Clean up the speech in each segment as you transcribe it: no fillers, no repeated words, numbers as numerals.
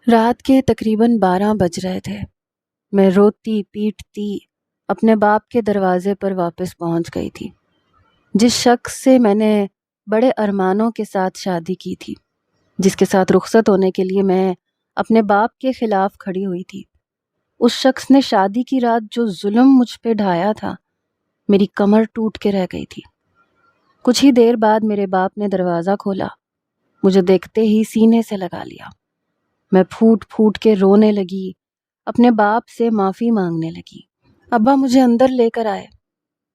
رات کے تقریباً 12 بج رہے تھے۔ میں روتی پیٹتی اپنے باپ کے دروازے پر واپس پہنچ گئی تھی، جس شخص سے میں نے بڑے ارمانوں کے ساتھ شادی کی تھی، جس کے ساتھ رخصت ہونے کے لیے میں اپنے باپ کے خلاف کھڑی ہوئی تھی۔ اس شخص نے شادی کی رات جو ظلم مجھ پہ ڈھایا تھا، میری کمر ٹوٹ کے رہ گئی تھی۔ کچھ ہی دیر بعد میرے باپ نے دروازہ کھولا، مجھے دیکھتے ہی سینے سے لگا لیا۔ میں پھوٹ پھوٹ کے رونے لگی، اپنے باپ سے معافی مانگنے لگی۔ ابا مجھے اندر لے کر آئے،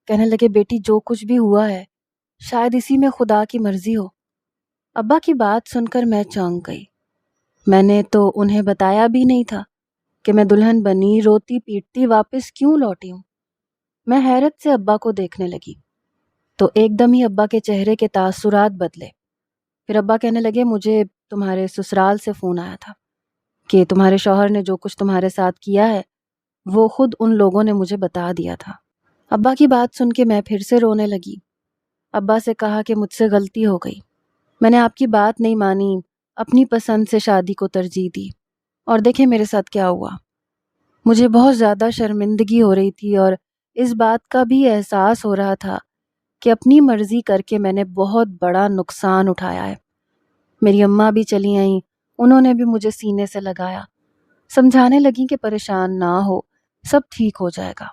کہنے لگے بیٹی جو کچھ بھی ہوا ہے شاید اسی میں خدا کی مرضی ہو۔ ابا کی بات سن کر میں چونک گئی۔ میں نے تو انہیں بتایا بھی نہیں تھا کہ میں دلہن بنی روتی پیٹتی واپس کیوں لوٹی ہوں۔ میں حیرت سے ابا کو دیکھنے لگی تو ایک دم ہی ابا کے چہرے کے تاثرات بدلے۔ پھر ابا کہنے لگے مجھے تمہارے سسرال سے فون آیا تھا کہ تمہارے شوہر نے جو کچھ تمہارے ساتھ کیا ہے وہ خود ان لوگوں نے مجھے بتا دیا تھا۔ ابا کی بات سن کے میں پھر سے رونے لگی۔ ابا سے کہا کہ مجھ سے غلطی ہو گئی، میں نے آپ کی بات نہیں مانی، اپنی پسند سے شادی کو ترجیح دی، اور دیکھیں میرے ساتھ کیا ہوا۔ مجھے بہت زیادہ شرمندگی ہو رہی تھی اور اس بات کا بھی احساس ہو رہا تھا کہ اپنی مرضی کر کے میں نے بہت بڑا نقصان اٹھایا ہے۔ میری اماں بھی چلی آئیں، انہوں نے بھی مجھے سینے سے لگایا، سمجھانے لگیں کہ پریشان نہ ہو، سب ٹھیک ہو جائے گا۔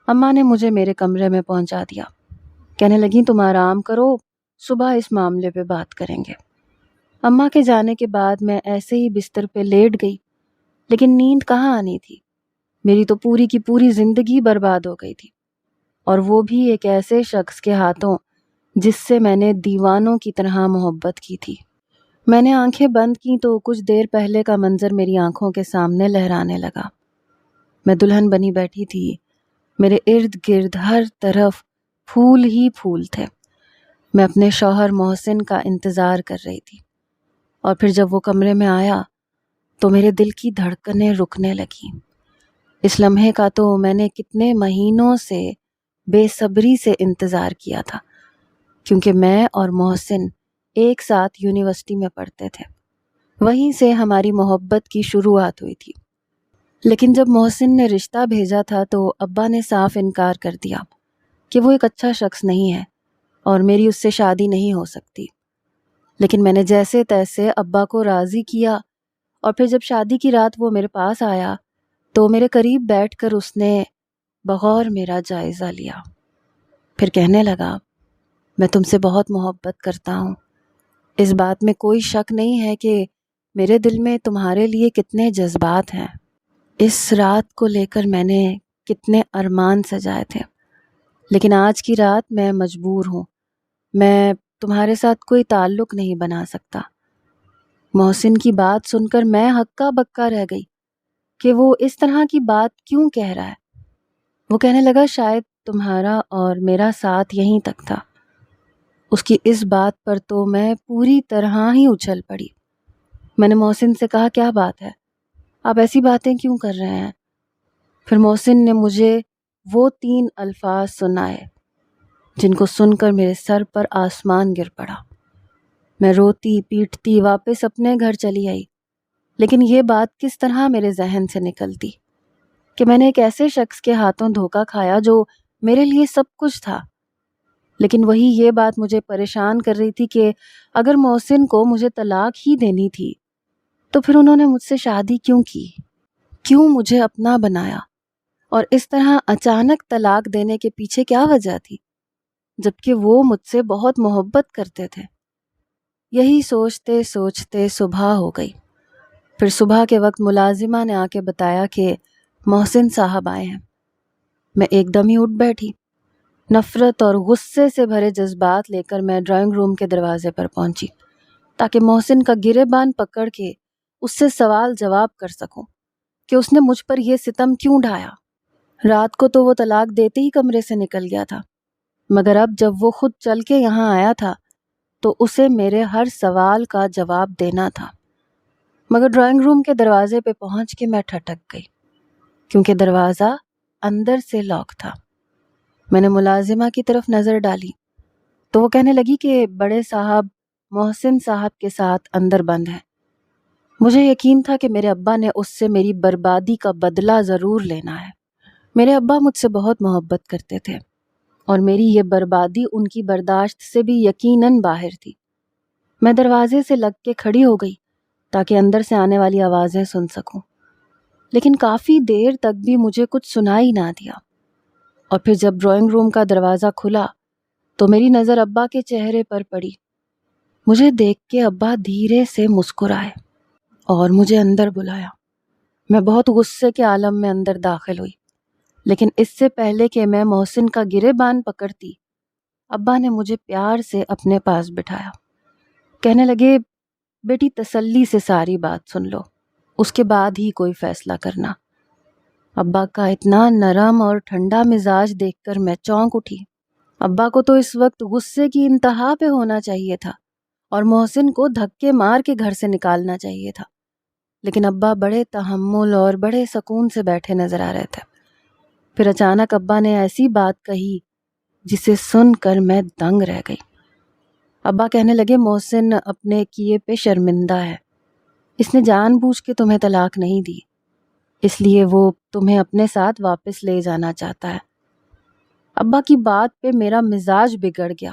اماں نے مجھے میرے کمرے میں پہنچا دیا، کہنے لگیں تم آرام کرو، صبح اس معاملے پہ بات کریں گے۔ اماں کے جانے کے بعد میں ایسے ہی بستر پہ لیٹ گئی، لیکن نیند کہاں آنی تھی۔ میری تو پوری کی پوری زندگی برباد ہو گئی تھی، اور وہ بھی ایک ایسے شخص کے ہاتھوں جس سے میں نے دیوانوں کی طرح محبت کی تھی۔ میں نے آنکھیں بند کی تو کچھ دیر پہلے کا منظر میری آنکھوں کے سامنے لہرانے لگا۔ میں دلہن بنی بیٹھی تھی، میرے ارد گرد ہر طرف پھول ہی پھول تھے۔ میں اپنے شوہر محسن کا انتظار کر رہی تھی، اور پھر جب وہ کمرے میں آیا تو میرے دل کی دھڑکنیں رکنے لگیں۔ اس لمحے کا تو میں نے کتنے مہینوں سے بے صبری سے انتظار کیا تھا، کیونکہ میں اور محسن ایک ساتھ یونیورسٹی میں پڑھتے تھے، وہیں سے ہماری محبت کی شروعات ہوئی تھی۔ لیکن جب محسن نے رشتہ بھیجا تھا تو ابا نے صاف انکار کر دیا کہ وہ ایک اچھا شخص نہیں ہے اور میری اس سے شادی نہیں ہو سکتی۔ لیکن میں نے جیسے تیسے ابا کو راضی کیا، اور پھر جب شادی کی رات وہ میرے پاس آیا تو میرے قریب بیٹھ کر اس نے بغور میرا جائزہ لیا۔ پھر کہنے لگا میں تم سے بہت محبت کرتا ہوں، اس بات میں کوئی شک نہیں ہے کہ میرے دل میں تمہارے لیے کتنے جذبات ہیں۔ اس رات کو لے کر میں نے کتنے ارمان سجائے تھے، لیکن آج کی رات میں مجبور ہوں، میں تمہارے ساتھ کوئی تعلق نہیں بنا سکتا۔ محسن کی بات سن کر میں ہکا بکا رہ گئی کہ وہ اس طرح کی بات کیوں کہہ رہا ہے۔ وہ کہنے لگا شاید تمہارا اور میرا ساتھ یہیں تک تھا۔ اس کی اس بات پر تو میں پوری طرح ہی اچھل پڑی۔ میں نے محسن سے کہا کیا بات ہے، آپ ایسی باتیں کیوں کر رہے ہیں؟ پھر محسن نے مجھے وہ 3 الفاظ سنائے جن کو سن کر میرے سر پر آسمان گر پڑا۔ میں روتی پیٹتی واپس اپنے گھر چلی آئی، لیکن یہ بات کس طرح میرے ذہن سے نکلتی کہ میں نے ایک ایسے شخص کے ہاتھوں دھوکہ کھایا جو میرے لیے سب کچھ تھا۔ لیکن وہی یہ بات مجھے پریشان کر رہی تھی کہ اگر محسن کو مجھے طلاق ہی دینی تھی تو پھر انہوں نے مجھ سے شادی کیوں کی، کیوں مجھے اپنا بنایا، اور اس طرح اچانک طلاق دینے کے پیچھے کیا وجہ تھی، جبکہ وہ مجھ سے بہت محبت کرتے تھے۔ یہی سوچتے سوچتے صبح ہو گئی۔ پھر صبح کے وقت ملازمہ نے آ کے بتایا کہ محسن صاحب آئے ہیں۔ میں ایک دم ہی اٹھ بیٹھی، نفرت اور غصے سے بھرے جذبات لے کر میں ڈرائنگ روم کے دروازے پر پہنچی تاکہ محسن کا گریبان پکڑ کے اس سے سوال جواب کر سکوں کہ اس نے مجھ پر یہ ستم کیوں ڈھایا۔ رات کو تو وہ طلاق دیتے ہی کمرے سے نکل گیا تھا، مگر اب جب وہ خود چل کے یہاں آیا تھا تو اسے میرے ہر سوال کا جواب دینا تھا۔ مگر ڈرائنگ روم کے دروازے پہ پہنچ کے میں ٹھٹک گئی، کیونکہ دروازہ اندر سے لاک تھا۔ میں نے ملازمہ کی طرف نظر ڈالی تو وہ کہنے لگی کہ بڑے صاحب محسن صاحب کے ساتھ اندر بند ہیں۔ مجھے یقین تھا کہ میرے ابا نے اس سے میری بربادی کا بدلہ ضرور لینا ہے۔ میرے ابا مجھ سے بہت محبت کرتے تھے اور میری یہ بربادی ان کی برداشت سے بھی یقیناً باہر تھی۔ میں دروازے سے لگ کے کھڑی ہو گئی تاکہ اندر سے آنے والی آوازیں سن سکوں، لیکن کافی دیر تک بھی مجھے کچھ سنائی نہ دیا۔ اور پھر جب ڈرائنگ روم کا دروازہ کھلا تو میری نظر ابا کے چہرے پر پڑی۔ مجھے دیکھ کے ابا دھیرے سے مسکرائے اور مجھے اندر بلایا۔ میں بہت غصے کے عالم میں اندر داخل ہوئی، لیکن اس سے پہلے کہ میں محسن کا گریبان پکڑتی، ابا نے مجھے پیار سے اپنے پاس بٹھایا۔ کہنے لگے، بیٹی تسلی سے ساری بات سن لو، اس کے بعد ہی کوئی فیصلہ کرنا۔ ابا کا اتنا نرم اور ٹھنڈا مزاج دیکھ کر میں چونک اٹھی۔ ابا کو تو اس وقت غصے کی انتہا پہ ہونا چاہیے تھا اور محسن کو دھکے مار کے گھر سے نکالنا چاہیے تھا، لیکن ابا بڑے تحمل اور بڑے سکون سے بیٹھے نظر آ رہے تھے۔ پھر اچانک ابا نے ایسی بات کہی جسے سن کر میں دنگ رہ گئی۔ ابا کہنے لگے، محسن اپنے کیے پہ شرمندہ ہے، اس نے جان بوجھ کے تمہیں طلاق نہیں دی، اس لیے وہ تمہیں اپنے ساتھ واپس لے جانا چاہتا ہے۔ ابا کی بات پہ میرا مزاج بگڑ گیا۔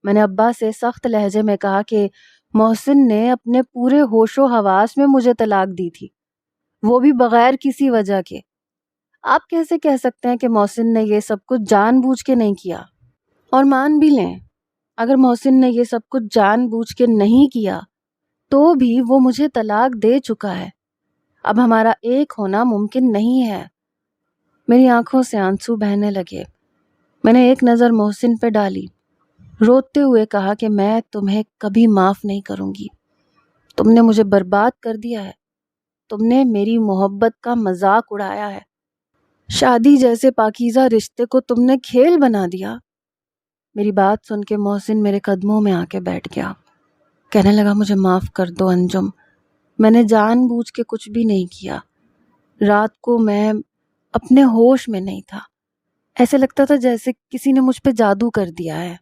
میں نے ابا سے سخت لہجے میں کہا کہ محسن نے اپنے پورے ہوش و حواس میں مجھے طلاق دی تھی، وہ بھی بغیر کسی وجہ کے۔ آپ کیسے کہہ سکتے ہیں کہ محسن نے یہ سب کچھ جان بوجھ کے نہیں کیا؟ اور مان بھی لیں اگر محسن نے یہ سب کچھ جان بوجھ کے نہیں کیا تو بھی وہ مجھے طلاق دے چکا ہے، اب ہمارا ایک ہونا ممکن نہیں ہے۔ میری آنکھوں سے آنسو بہنے لگے۔ میں نے ایک نظر محسن پہ ڈالی، روتے ہوئے کہا کہ میں تمہیں کبھی معاف نہیں کروں گی، تم نے مجھے برباد کر دیا ہے، تم نے میری محبت کا مذاق اڑایا ہے، شادی جیسے پاکیزہ رشتے کو تم نے کھیل بنا دیا۔ میری بات سن کے محسن میرے قدموں میں آ کے بیٹھ گیا۔ کہنے لگا، مجھے معاف کر دو انجم، میں نے جان بوجھ کے کچھ بھی نہیں کیا۔ رات کو میں اپنے ہوش میں نہیں تھا، ایسے لگتا تھا جیسے کسی نے مجھ پہ جادو کر دیا ہے،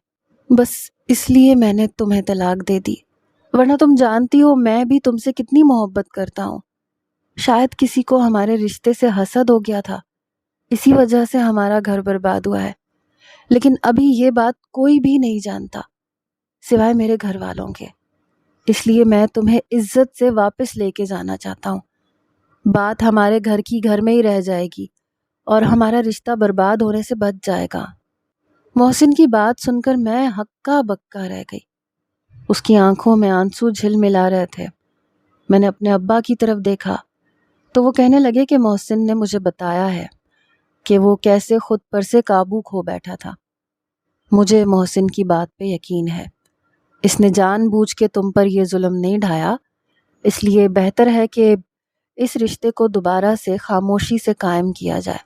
بس اس لیے میں نے تمہیں طلاق دے دی، ورنہ تم جانتی ہو میں بھی تم سے کتنی محبت کرتا ہوں۔ شاید کسی کو ہمارے رشتے سے حسد ہو گیا تھا، اسی وجہ سے ہمارا گھر برباد ہوا ہے، لیکن ابھی یہ بات کوئی بھی نہیں جانتا سوائے میرے گھر والوں کے، اس لیے میں تمہیں عزت سے واپس لے کے جانا چاہتا ہوں۔ بات ہمارے گھر کی گھر میں ہی رہ جائے گی اور ہمارا رشتہ برباد ہونے سے بچ جائے گا۔ محسن کی بات سن کر میں ہکا بکا رہ گئی، اس کی آنکھوں میں آنسو جھل ملا رہے تھے۔ میں نے اپنے ابا کی طرف دیکھا تو وہ کہنے لگے کہ محسن نے مجھے بتایا ہے کہ وہ کیسے خود پر سے قابو کھو بیٹھا تھا۔ مجھے محسن کی بات پہ یقین ہے، اس نے جان بوجھ کے تم پر یہ ظلم نہیں ڈھایا، اس لیے بہتر ہے کہ اس رشتے کو دوبارہ سے خاموشی سے قائم کیا جائے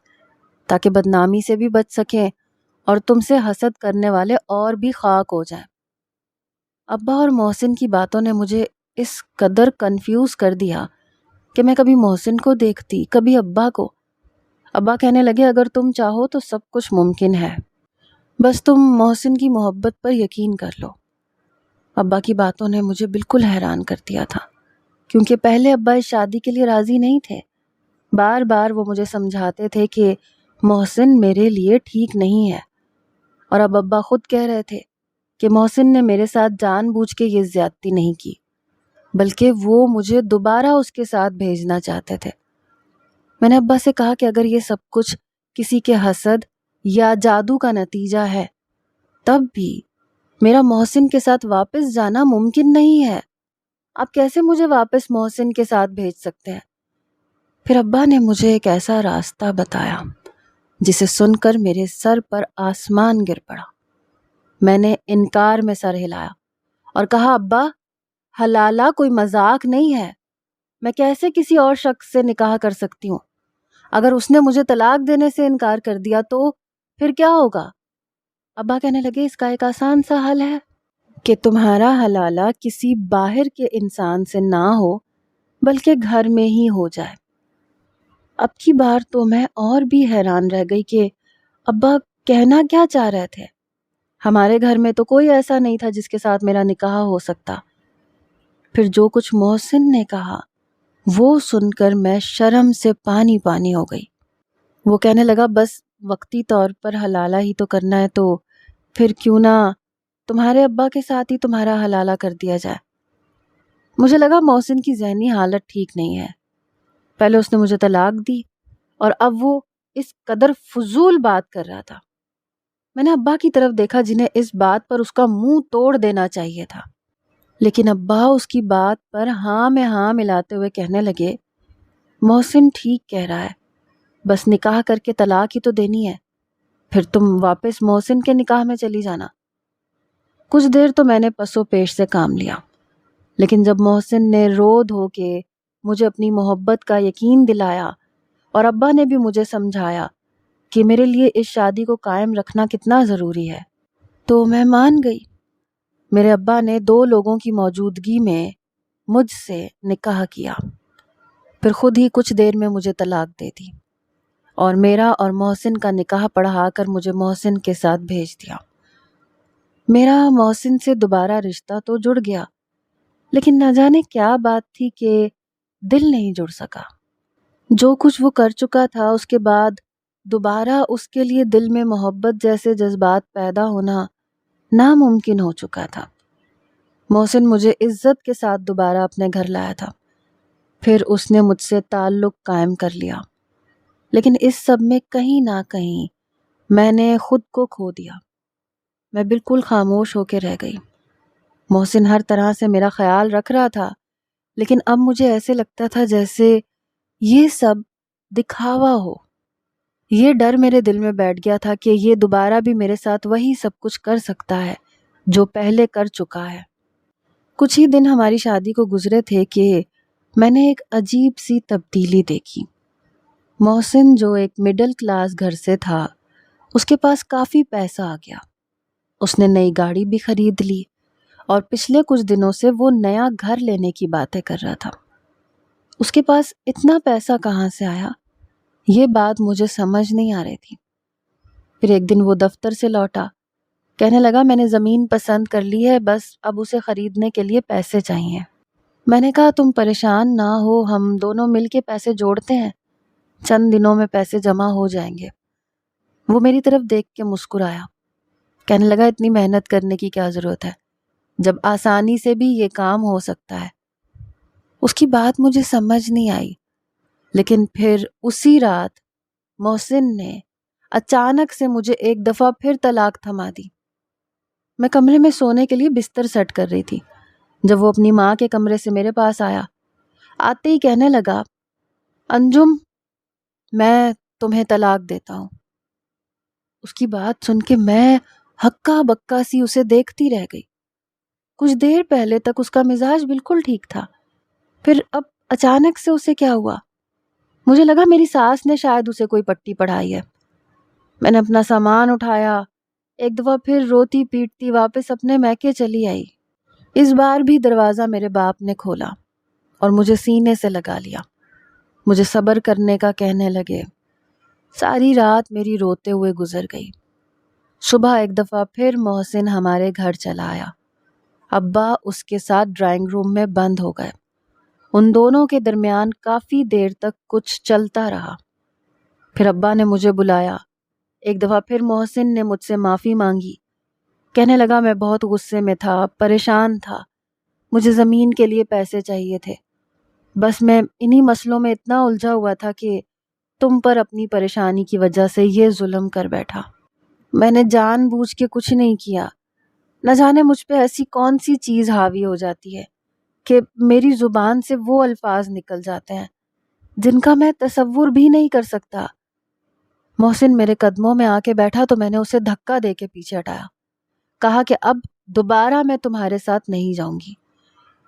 تاکہ بدنامی سے بھی بچ سکیں اور تم سے حسد کرنے والے اور بھی خاک ہو جائیں۔ ابا اور محسن کی باتوں نے مجھے اس قدر کنفیوز کر دیا کہ میں کبھی محسن کو دیکھتی، کبھی ابا کو۔ ابا کہنے لگے، اگر تم چاہو تو سب کچھ ممکن ہے، بس تم محسن کی محبت پر یقین کر لو۔ ابا کی باتوں نے مجھے بالکل حیران کر دیا تھا، کیونکہ پہلے ابا اس شادی کے لیے راضی نہیں تھے۔ بار بار وہ مجھے سمجھاتے تھے کہ محسن میرے لیے ٹھیک نہیں ہے، اور اب ابا خود کہہ رہے تھے کہ محسن نے میرے ساتھ جان بوجھ کے یہ زیادتی نہیں کی، بلکہ وہ مجھے دوبارہ اس کے ساتھ بھیجنا چاہتے تھے۔ میں نے ابا سے کہا کہ اگر یہ سب کچھ کسی کے حسد یا جادو کا نتیجہ ہے تب بھی میرا محسن کے ساتھ واپس جانا ممکن نہیں ہے، آپ کیسے مجھے واپس محسن کے ساتھ بھیج سکتے ہیں؟ پھر ابا نے مجھے ایک ایسا راستہ بتایا جسے سن کر میرے سر پر آسمان گر پڑا۔ میں نے انکار میں سر ہلایا اور کہا، ابا حلالہ کوئی مذاق نہیں ہے، میں کیسے کسی اور شخص سے نکاح کر سکتی ہوں؟ اگر اس نے مجھے طلاق دینے سے انکار کر دیا تو پھر کیا ہوگا؟ ابا کہنے لگے، اس کا ایک آسان سا حل ہے کہ تمہارا حلالہ کسی باہر کے انسان سے نہ ہو بلکہ گھر میں ہی ہو جائے۔ اب کی بار تو میں اور بھی حیران رہ گئی کہ ابا کہنا کیا چاہ رہے تھے۔ ہمارے گھر میں تو کوئی ایسا نہیں تھا جس کے ساتھ میرا نکاح ہو سکتا۔ پھر جو کچھ محسن نے کہا وہ سن کر میں شرم سے پانی پانی ہو گئی۔ وہ کہنے لگا بس وقتی طور پر حلالہ ہی تو کرنا ہے، تو پھر کیوں نہ تمہارے ابا کے ساتھ ہی تمہارا حلالہ کر دیا جائے۔ مجھے لگا محسن کی ذہنی حالت ٹھیک نہیں ہے۔ پہلے اس نے مجھے طلاق دی اور اب وہ اس قدر فضول بات کر رہا تھا۔ میں نے ابا کی طرف دیکھا جنہیں اس بات پر اس کا منہ توڑ دینا چاہیے تھا، لیکن ابا اس کی بات پر ہاں میں ہاں ملاتے ہوئے کہنے لگے، محسن ٹھیک کہہ رہا ہے، بس نکاح کر کے طلاق ہی تو دینی ہے، پھر تم واپس محسن کے نکاح میں چلی جانا۔ کچھ دیر تو میں نے پس و پیش سے کام لیا، لیکن جب محسن نے رو دھو کے مجھے اپنی محبت کا یقین دلایا اور ابا نے بھی مجھے سمجھایا کہ میرے لیے اس شادی کو قائم رکھنا کتنا ضروری ہے، تو میں مان گئی۔ میرے ابا نے 2 لوگوں کی موجودگی میں مجھ سے نکاح کیا، پھر خود ہی کچھ دیر میں مجھے طلاق دے دی اور میرا اور محسن کا نکاح پڑھا کر مجھے محسن کے ساتھ بھیج دیا۔ میرا محسن سے دوبارہ رشتہ تو جڑ گیا، لیکن نہ جانے کیا بات تھی کہ دل نہیں جڑ سکا۔ جو کچھ وہ کر چکا تھا اس کے بعد دوبارہ اس کے لیے دل میں محبت جیسے جذبات پیدا ہونا ناممکن ہو چکا تھا۔ محسن مجھے عزت کے ساتھ دوبارہ اپنے گھر لایا تھا، پھر اس نے مجھ سے تعلق قائم کر لیا، لیکن اس سب میں کہیں نہ کہیں میں نے خود کو کھو دیا۔ میں بالکل خاموش ہو کے رہ گئی۔ محسن ہر طرح سے میرا خیال رکھ رہا تھا، لیکن اب مجھے ایسے لگتا تھا جیسے یہ سب دکھاوا ہو۔ یہ ڈر میرے دل میں بیٹھ گیا تھا کہ یہ دوبارہ بھی میرے ساتھ وہی سب کچھ کر سکتا ہے جو پہلے کر چکا ہے۔ کچھ ہی دن ہماری شادی کو گزرے تھے کہ میں نے ایک عجیب سی تبدیلی دیکھی۔ محسن جو ایک مڈل کلاس گھر سے تھا، اس کے پاس کافی پیسہ آ گیا۔ اس نے نئی گاڑی بھی خرید لی اور پچھلے کچھ دنوں سے وہ نیا گھر لینے کی باتیں کر رہا تھا۔ اس کے پاس اتنا پیسہ کہاں سے آیا، یہ بات مجھے سمجھ نہیں آ رہی تھی۔ پھر ایک دن وہ دفتر سے لوٹا، کہنے لگا میں نے زمین پسند کر لی ہے، بس اب اسے خریدنے کے لیے پیسے چاہیے۔ میں نے کہا تم پریشان نہ ہو، ہم دونوں مل کے پیسے جوڑتے ہیں، چند دنوں میں پیسے جمع ہو جائیں گے۔ وہ میری طرف دیکھ کے مسکرایا، کہنے لگا اتنی محنت کرنے کی کیا ضرورت ہے جب آسانی سے بھی یہ کام ہو سکتا ہے۔ اس کی بات مجھے سمجھ نہیں آئی، لیکن پھر اسی رات محسن نے اچانک سے مجھے ایک دفعہ پھر طلاق تھما دی۔ میں کمرے میں سونے کے لیے بستر سیٹ کر رہی تھی جب وہ اپنی ماں کے کمرے سے میرے پاس آیا۔ آتے ہی کہنے لگا، انجم میں تمہیں طلاق دیتا ہوں۔ اس کی بات سن کے میں ہکا بکا سی اسے دیکھتی رہ گئی۔ کچھ دیر پہلے تک اس کا مزاج بالکل ٹھیک تھا، پھر اب اچانک سے اسے کیا ہوا؟ مجھے لگا میری ساس نے شاید اسے کوئی پٹی پڑھائی ہے۔ میں نے اپنا سامان اٹھایا، ایک دفعہ پھر روتی پیٹتی واپس اپنے میکے چلی آئی۔ اس بار بھی دروازہ میرے باپ نے کھولا اور مجھے سینے سے لگا لیا، مجھے صبر کرنے کا کہنے لگے۔ ساری رات میری روتے ہوئے گزر گئی۔ صبح ایک دفعہ پھر محسن ہمارے گھر چلا آیا۔ ابا اس کے ساتھ ڈرائنگ روم میں بند ہو گئے۔ ان دونوں کے درمیان کافی دیر تک کچھ چلتا رہا۔ پھر ابا نے مجھے بلایا۔ ایک دفعہ پھر محسن نے مجھ سے معافی مانگی، کہنے لگا میں بہت غصے میں تھا، پریشان تھا، مجھے زمین کے لیے پیسے چاہیے تھے، بس میں انہی مسئلوں میں اتنا الجھا ہوا تھا کہ تم پر اپنی پریشانی کی وجہ سے یہ ظلم کر بیٹھا۔ میں نے جان بوجھ کے کچھ نہیں کیا، نہ جانے مجھ پہ ایسی کون سی چیز حاوی ہو جاتی ہے کہ میری زبان سے وہ الفاظ نکل جاتے ہیں جن کا میں تصور بھی نہیں کر سکتا۔ محسن میرے قدموں میں آ کے بیٹھا تو میں نے اسے دھکا دے کے پیچھے ہٹایا، کہا کہ اب دوبارہ میں تمہارے ساتھ نہیں جاؤں گی،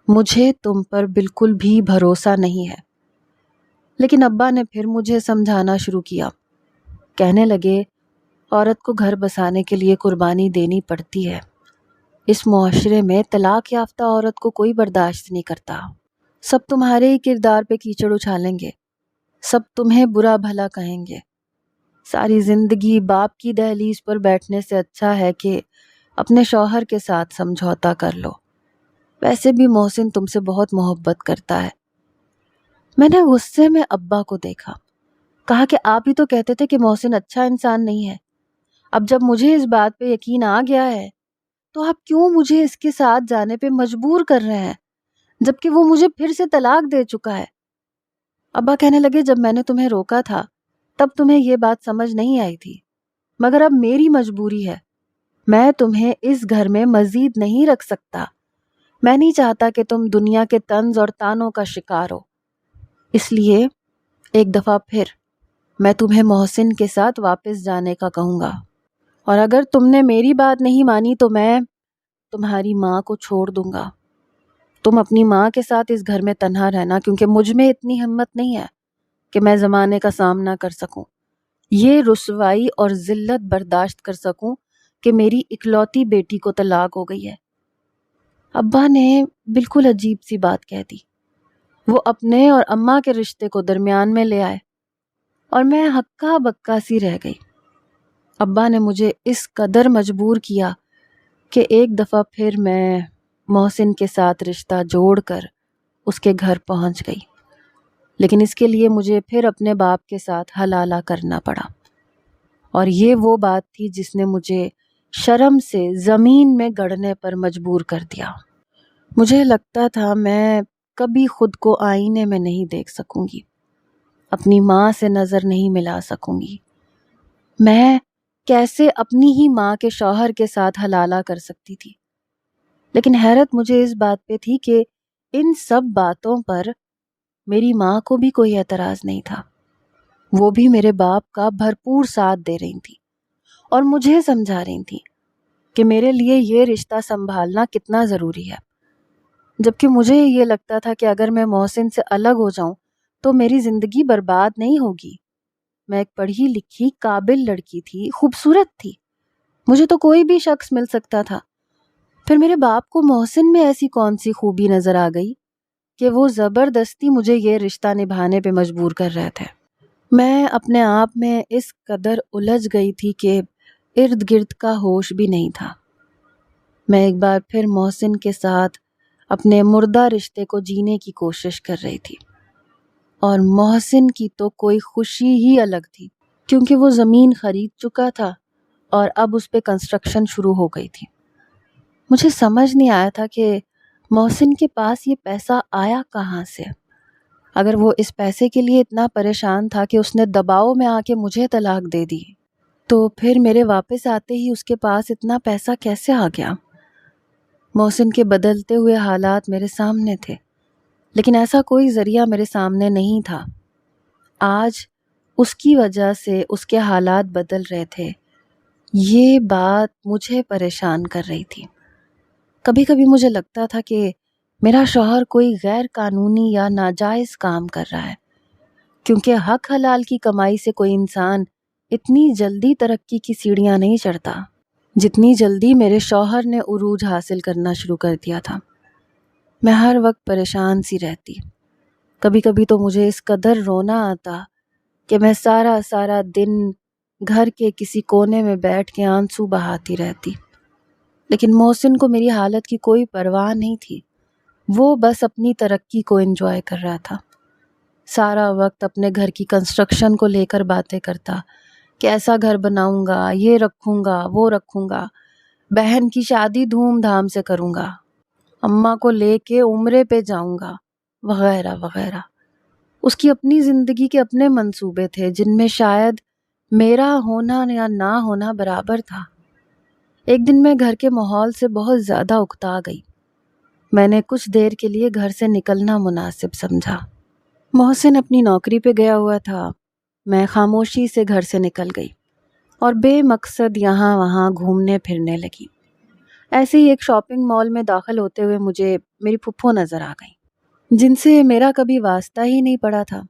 مجھے تم پر بالکل بھی بھروسہ نہیں ہے۔ لیکن ابا نے پھر مجھے سمجھانا شروع کیا، کہنے لگے عورت کو گھر بسانے کے لیے قربانی دینی پڑتی ہے، اس معاشرے میں طلاق یافتہ عورت کو کوئی برداشت نہیں کرتا، سب تمہارے ہی کردار پہ کیچڑ اچھالیں گے، سب تمہیں برا بھلا کہیں گے، ساری زندگی باپ کی دہلیز پر بیٹھنے سے اچھا ہے کہ اپنے شوہر کے ساتھ سمجھوتا کر لو، ویسے بھی محسن تم سے بہت محبت کرتا ہے۔ میں نے غصے میں ابا کو دیکھا، کہا کہ آپ ہی تو کہتے تھے کہ محسن اچھا انسان نہیں ہے، اب جب مجھے اس بات پہ یقین آ گیا ہے تو آپ کیوں مجھے اس کے ساتھ جانے پہ مجبور کر رہے ہیں جبکہ وہ مجھے پھر سے طلاق دے چکا ہے؟ ابا کہنے لگے جب میں نے تمہیں روکا تھا تب تمہیں یہ بات سمجھ نہیں آئی تھی، مگر اب میری مجبوری ہے، میں تمہیں اس گھر میں مزید نہیں رکھ سکتا، میں نہیں چاہتا کہ تم دنیا کے طنز اور طعنوں کا شکار ہو، اس لیے ایک دفعہ پھر میں تمہیں محسن کے ساتھ واپس جانے کا کہوں گا، اور اگر تم نے میری بات نہیں مانی تو میں تمہاری ماں کو چھوڑ دوں گا، تم اپنی ماں کے ساتھ اس گھر میں تنہا رہنا، کیونکہ مجھ میں اتنی ہمت نہیں ہے کہ میں زمانے کا سامنا کر سکوں، یہ رسوائی اور ذلت برداشت کر سکوں کہ میری اکلوتی بیٹی کو طلاق ہو گئی ہے۔ ابا نے بالکل عجیب سی بات کہہ دی، وہ اپنے اور اماں کے رشتے کو درمیان میں لے آئے اور میں ہکا بکا سی رہ گئی۔ ابا نے مجھے اس قدر مجبور کیا کہ ایک دفعہ پھر میں محسن کے ساتھ رشتہ جوڑ کر اس کے گھر پہنچ گئی، لیکن اس کے لیے مجھے پھر اپنے باپ کے ساتھ حلالہ کرنا پڑا، اور یہ وہ بات تھی جس نے مجھے شرم سے زمین میں گڑنے پر مجبور کر دیا۔ مجھے لگتا تھا میں کبھی خود کو آئینے میں نہیں دیکھ سکوں گی، اپنی ماں سے نظر نہیں ملا سکوں گی، میں کیسے اپنی ہی ماں کے شوہر کے ساتھ حلالہ کر سکتی تھی؟ لیکن حیرت مجھے اس بات پہ تھی کہ ان سب باتوں پر میری ماں کو بھی کوئی اعتراض نہیں تھا، وہ بھی میرے باپ کا بھرپور ساتھ دے رہی تھی اور مجھے سمجھا رہی تھی کہ میرے لیے یہ رشتہ سنبھالنا کتنا ضروری ہے، جبکہ مجھے یہ لگتا تھا کہ اگر میں محسن سے الگ ہو جاؤں تو میری زندگی برباد نہیں ہوگی۔ میں ایک پڑھی لکھی قابل لڑکی تھی، خوبصورت تھی، مجھے تو کوئی بھی شخص مل سکتا تھا، پھر میرے باپ کو محسن میں ایسی کون سی خوبی نظر آ گئی کہ وہ زبردستی مجھے یہ رشتہ نبھانے پہ مجبور کر رہے تھے۔ میں اپنے آپ میں اس قدر الجھ گئی تھی کہ ارد گرد کا ہوش بھی نہیں تھا۔ میں ایک بار پھر محسن کے ساتھ اپنے مردہ رشتے کو جینے کی کوشش کر رہی تھی، اور محسن کی تو کوئی خوشی ہی الگ تھی، کیونکہ وہ زمین خرید چکا تھا اور اب اس پہ کنسٹرکشن شروع ہو گئی تھی۔ مجھے سمجھ نہیں آیا تھا کہ محسن کے پاس یہ پیسہ آیا کہاں سے؟ اگر وہ اس پیسے کے لیے اتنا پریشان تھا کہ اس نے دباؤ میں آ کے مجھے طلاق دے دی، تو پھر میرے واپس آتے ہی اس کے پاس اتنا پیسہ کیسے آ گیا؟ محسن کے بدلتے ہوئے حالات میرے سامنے تھے، لیکن ایسا کوئی ذریعہ میرے سامنے نہیں تھا۔ آج اس کی وجہ سے اس کے حالات بدل رہے تھے، یہ بات مجھے پریشان کر رہی تھی۔ کبھی کبھی مجھے لگتا تھا کہ میرا شوہر کوئی غیر قانونی یا ناجائز کام کر رہا ہے، کیونکہ حق حلال کی کمائی سے کوئی انسان اتنی جلدی ترقی کی سیڑھیاں نہیں چڑھتا جتنی جلدی میرے شوہر نے عروج حاصل کرنا شروع کر دیا تھا۔ میں ہر وقت پریشان سی رہتی، کبھی کبھی تو مجھے اس قدر رونا آتا کہ میں سارا دن گھر کے کسی کونے میں بیٹھ کے آنسو بہاتی رہتی، لیکن محسن کو میری حالت کی کوئی پرواہ نہیں تھی، وہ بس اپنی ترقی کو انجوائے کر رہا تھا، سارا وقت اپنے گھر کی کنسٹرکشن کو لے کر باتیں کرتا کہ ایسا گھر بناؤں گا، یہ رکھوں گا، وہ رکھوں گا، بہن کی شادی دھوم دھام سے کروں گا، اماں کو لے کے عمرے پہ جاؤں گا، وغیرہ وغیرہ۔ اس کی اپنی زندگی کے اپنے منصوبے تھے جن میں شاید میرا ہونا یا نہ ہونا برابر تھا۔ ایک دن میں گھر کے ماحول سے بہت زیادہ اکتا گئی، میں نے کچھ دیر کے لیے گھر سے نکلنا مناسب سمجھا۔ محسن اپنی نوکری پہ گیا ہوا تھا، میں خاموشی سے گھر سے نکل گئی اور بے مقصد یہاں وہاں گھومنے پھرنے لگی۔ ایسے ہی ایک شاپنگ مال میں داخل ہوتے ہوئے مجھے میری پھپھو نظر آ گئیں، جن سے میرا کبھی واسطہ ہی نہیں پڑا تھا۔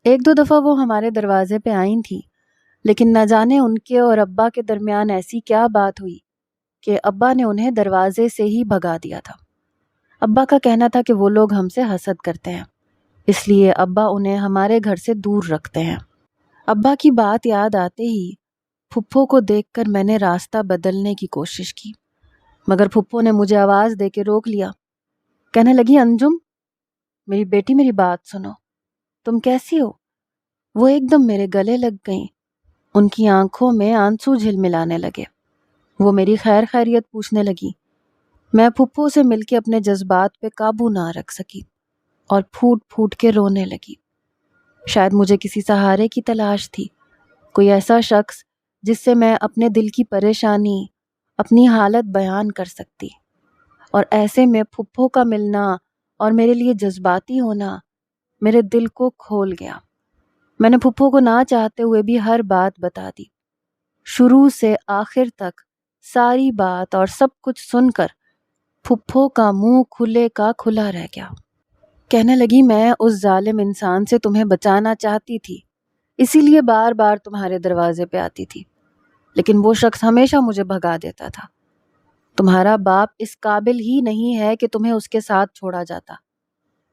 ایک دو دفعہ وہ ہمارے دروازے پہ آئی تھیں، لیکن نہ جانے ان کے اور ابا کے درمیان ایسی کیا بات ہوئی کہ ابا نے انہیں دروازے سے ہی بھگا دیا تھا۔ ابا کا کہنا تھا کہ وہ لوگ ہم سے حسد کرتے ہیں، اس لیے ابا انہیں ہمارے گھر سے دور رکھتے ہیں۔ ابا کی بات یاد آتے ہی پھپھو کو دیکھ کر میں نے راستہ بدلنے کی کوشش کی، مگر پھپھو نے مجھے آواز دے کے روک لیا، کہنے لگی انجم میری بیٹی میری بات سنو، تم کیسی ہو؟ وہ ایک دم میرے گلے لگ گئیں۔ ان کی آنکھوں میں آنسو جھلملانے لگے۔ وہ میری خیر خیریت پوچھنے لگی۔ میں پھپھو سے مل کے اپنے جذبات پہ قابو نہ رکھ سکی اور پھوٹ پھوٹ کے رونے لگی۔ شاید مجھے کسی سہارے کی تلاش تھی، کوئی ایسا شخص جس سے میں اپنے دل کی پریشانی، اپنی حالت بیان کر سکتی، اور ایسے میں پھپھو کا ملنا اور میرے لیے جذباتی ہونا میرے دل کو کھول گیا۔ میں نے پھپھو کو نہ چاہتے ہوئے بھی ہر بات بتا دی، شروع سے آخر تک ساری بات، اور سب کچھ سن کر پھپھو کا منہ کھلے کا کھلا رہ گیا۔ کہنے لگی، میں اس ظالم انسان سے تمہیں بچانا چاہتی تھی، اسی لیے بار بار تمہارے دروازے پہ آتی تھی، لیکن وہ شخص ہمیشہ مجھے بھگا دیتا تھا۔ تمہارا باپ اس قابل ہی نہیں ہے کہ تمہیں اس کے ساتھ چھوڑا جاتا،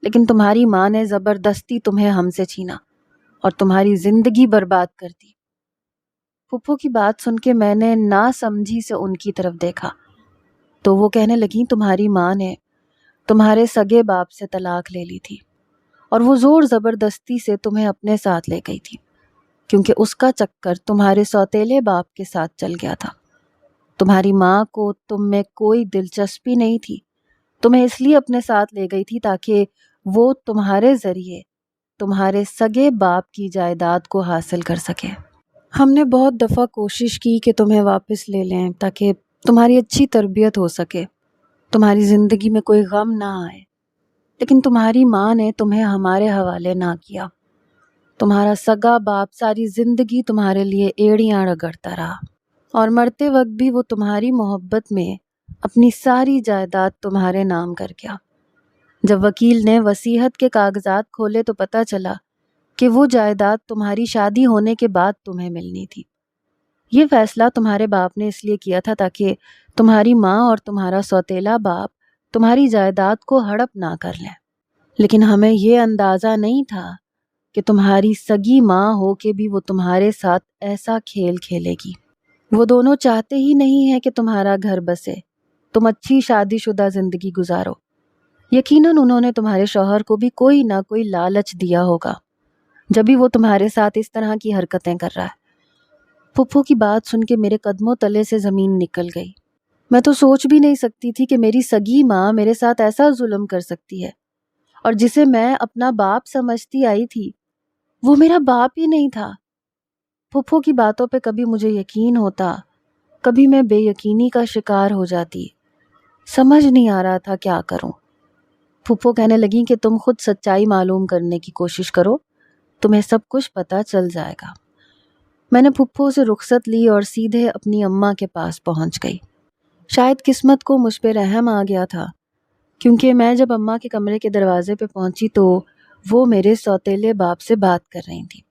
لیکن تمہاری ماں نے زبردستی تمہیں ہم سے چھینا اور تمہاری زندگی برباد کر دی۔ پھپھو کی بات سن کے میں نے ناسمجھی سے ان کی طرف دیکھا تو وہ کہنے لگیں، تمہاری ماں نے تمہارے سگے باپ سے طلاق لے لی تھی اور وہ زور زبردستی سے تمہیں اپنے ساتھ لے گئی تھی، کیونکہ اس کا چکر تمہارے سوتیلے باپ کے ساتھ چل گیا تھا۔ تمہاری ماں کو تم میں کوئی دلچسپی نہیں تھی، تمہیں اس لیے اپنے ساتھ لے گئی تھی تاکہ وہ تمہارے ذریعے تمہارے سگے باپ کی جائیداد کو حاصل کر سکے۔ ہم نے بہت دفعہ کوشش کی کہ تمہیں واپس لے لیں تاکہ تمہاری اچھی تربیت ہو سکے، تمہاری زندگی میں کوئی غم نہ آئے، لیکن تمہاری ماں نے تمہیں ہمارے حوالے نہ کیا۔ تمہارا سگا باپ ساری زندگی تمہارے لیے ایڑیاں رگڑتا رہا، اور مرتے وقت بھی وہ تمہاری محبت میں اپنی ساری جائیداد تمہارے نام کر گیا۔ جب وکیل نے وصیت کے کاغذات کھولے تو پتہ چلا کہ وہ جائیداد تمہاری شادی ہونے کے بعد تمہیں ملنی تھی۔ یہ فیصلہ تمہارے باپ نے اس لیے کیا تھا تاکہ تمہاری ماں اور تمہارا سوتیلا باپ تمہاری جائیداد کو ہڑپ نہ کر لیں، لیکن ہمیں یہ اندازہ نہیں تھا کہ تمہاری سگی ماں ہو کے بھی وہ تمہارے ساتھ ایسا کھیل کھیلے گی۔ وہ دونوں چاہتے ہی نہیں ہیں کہ تمہارا گھر بسے، تم اچھی شادی شدہ زندگی گزارو۔ یقیناً انہوں نے تمہارے شوہر کو بھی کوئی نہ کوئی لالچ دیا ہوگا جبھی وہ تمہارے ساتھ اس طرح کی حرکتیں کر رہا ہے۔ پھپھو کی بات سن کے میرے قدموں تلے سے زمین نکل گئی۔ میں تو سوچ بھی نہیں سکتی تھی کہ میری سگی ماں میرے ساتھ ایسا ظلم کر سکتی ہے، اور جسے میں اپنا باپ سمجھتی آئی تھی وہ میرا باپ ہی نہیں تھا۔ پھپھو کی باتوں پہ کبھی مجھے یقین ہوتا، کبھی میں بے یقینی کا شکار ہو جاتی، سمجھ نہیں آ رہا تھا کیا کروں۔ پھپھو کہنے لگیں کہ تم خود سچائی معلوم کرنے کی کوشش کرو، تمہیں سب کچھ پتہ چل جائے گا۔ میں نے پھپھو سے رخصت لی اور سیدھے اپنی اماں کے پاس پہنچ گئی۔ شاید قسمت کو مجھ پہ رحم آ گیا تھا، کیونکہ میں جب اماں کے کمرے کے دروازے پہ پہنچی تو وہ میرے سوتیلے باپ سے بات کر رہی تھی۔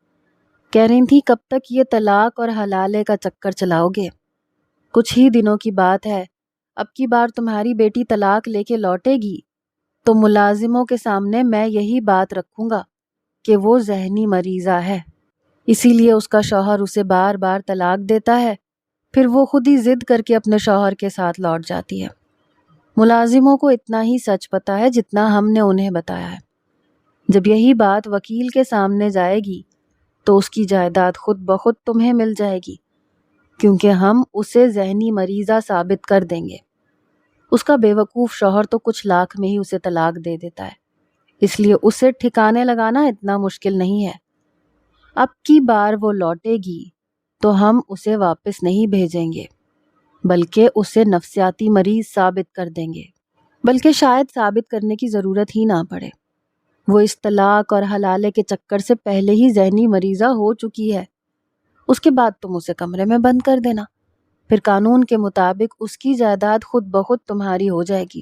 کہہ رہی تھی، کب تک یہ طلاق اور حلالے کا چکر چلاؤ گے؟ کچھ ہی دنوں کی بات ہے، اب کی بار تمہاری بیٹی طلاق لے کے لوٹے گی تو ملازموں کے سامنے میں یہی بات رکھوں گا کہ وہ ذہنی مریضہ ہے، اسی لیے اس کا شوہر اسے بار بار طلاق دیتا ہے، پھر وہ خود ہی ضد کر کے اپنے شوہر کے ساتھ لوٹ جاتی ہے۔ ملازموں کو اتنا ہی سچ پتا ہے جتنا ہم نے انہیں بتایا ہے۔ جب یہی بات وکیل کے سامنے جائے گی تو اس کی جائیداد خود بخود تمہیں مل جائے گی، کیونکہ ہم اسے ذہنی مریضہ ثابت کر دیں گے۔ اس کا بے وقوف شوہر تو کچھ لاکھ میں ہی اسے طلاق دے دیتا ہے، اس لیے اسے ٹھکانے لگانا اتنا مشکل نہیں ہے۔ اب کی بار وہ لوٹے گی تو ہم اسے واپس نہیں بھیجیں گے، بلکہ اسے نفسیاتی مریض ثابت کر دیں گے، بلکہ شاید ثابت کرنے کی ضرورت ہی نہ پڑے۔ وہ اس طلاق اور حلالے کے چکر سے پہلے ہی ذہنی مریضہ ہو چکی ہے۔ اس کے بعد تم اسے کمرے میں بند کر دینا، پھر قانون کے مطابق اس کی جائیداد خود بخود تمہاری ہو جائے گی۔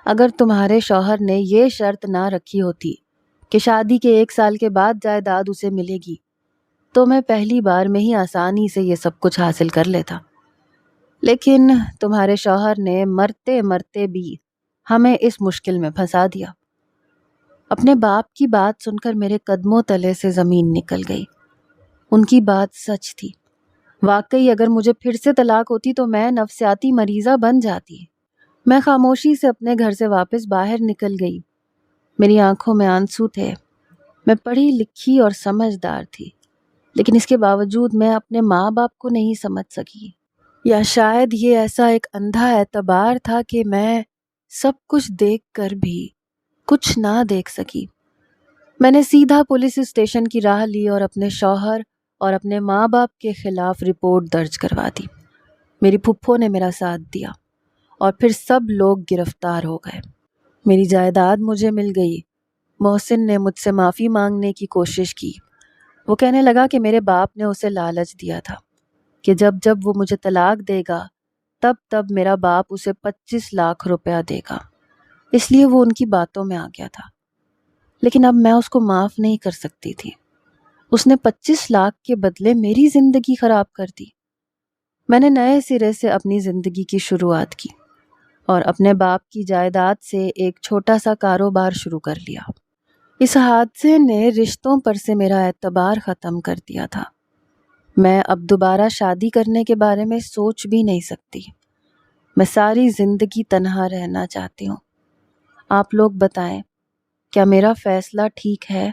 اگر تمہارے شوہر نے یہ شرط نہ رکھی ہوتی کہ شادی کے 1 سال کے بعد جائیداد اسے ملے گی تو میں پہلی بار میں ہی آسانی سے یہ سب کچھ حاصل کر لیتا، لیکن تمہارے شوہر نے مرتے مرتے بھی ہمیں اس مشکل میں پھنسا دیا۔ اپنے باپ کی بات سن کر میرے قدموں تلے سے زمین نکل گئی۔ ان کی بات سچ تھی، واقعی اگر مجھے پھر سے طلاق ہوتی تو میں نفسیاتی مریضہ بن جاتی۔ میں خاموشی سے اپنے گھر سے واپس باہر نکل گئی۔ میری آنکھوں میں آنسو تھے، میں پڑھی لکھی اور سمجھدار تھی، لیکن اس کے باوجود میں اپنے ماں باپ کو نہیں سمجھ سکی، یا شاید یہ ایسا ایک اندھا اعتبار تھا کہ میں سب کچھ دیکھ کر بھی کچھ نہ دیکھ سکی۔ میں نے سیدھا پولیس اسٹیشن کی راہ لی اور اپنے شوہر اور اپنے ماں باپ کے خلاف رپورٹ درج کروا دی۔ میری پھپھو نے میرا ساتھ دیا اور پھر سب لوگ گرفتار ہو گئے۔ میری جائیداد مجھے مل گئی۔ محسن نے مجھ سے معافی مانگنے کی کوشش کی۔ وہ کہنے لگا کہ میرے باپ نے اسے لالچ دیا تھا کہ جب وہ مجھے طلاق دے گا تب میرا باپ اسے 25 لاکھ روپیہ دے گا، اس لیے وہ ان کی باتوں میں آ گیا تھا۔ لیکن اب میں اس کو معاف نہیں کر سکتی تھی۔ اس نے 25 لاکھ کے بدلے میری زندگی خراب کر دی۔ میں نے نئے سرے سے اپنی زندگی کی شروعات کی اور اپنے باپ کی جائیداد سے ایک چھوٹا سا کاروبار شروع کر لیا۔ اس حادثے نے رشتوں پر سے میرا اعتبار ختم کر دیا تھا۔ میں اب دوبارہ شادی کرنے کے بارے میں سوچ بھی نہیں سکتی۔ میں ساری زندگی تنہا رہنا چاہتی ہوں۔ آپ لوگ بتائیں، کیا میرا فیصلہ ٹھیک ہے؟